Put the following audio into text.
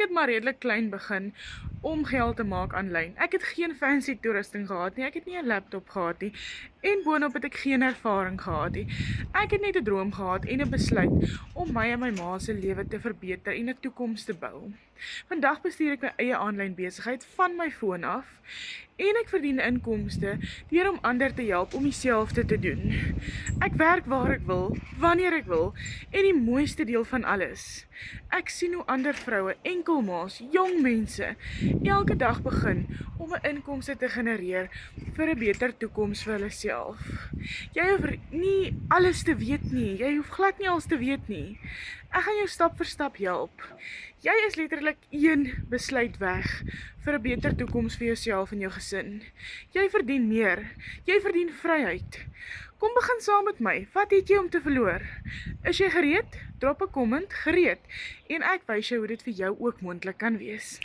het maar redelik klein begin om geld te maak aanlyn. Ek het geen fancy toerusting gehad nie, ek het nie 'n laptop gehad nie, en boonop het ek geen ervaring gehad nie. Ek het net 'n droom gehad en 'n besluit om my en my ma se lewe te verbeter en 'n toekoms te bou. Vandag bestuur ek my eie aanlyn besigheid van my foon af en ek verdien inkomste deur om ander te help om dieselfde te doen. Ek werk waar ek wil, wanneer ek wil en die mooiste deel van alles. Ek sien hoe ander vroue, enkelmaas, jong mense, elke dag begin om 'n inkomste te genereer vir 'n beter toekoms vir hulle self. Jy hoef nie alles te weet nie, jy hoef glad nie alles te weet nie. Ek gaan jou stap vir stap help. Jy is letterlik een besluit weg vir 'n beter toekoms vir jouself en jou gesin. Jy verdien meer, jy verdien vryheid. Kom begin saam met my, wat het jy om te verloor? Is jy gereed? Drop 'n comment, gereed, en ek wys jou hoe dit vir jou ook moontlik kan wees.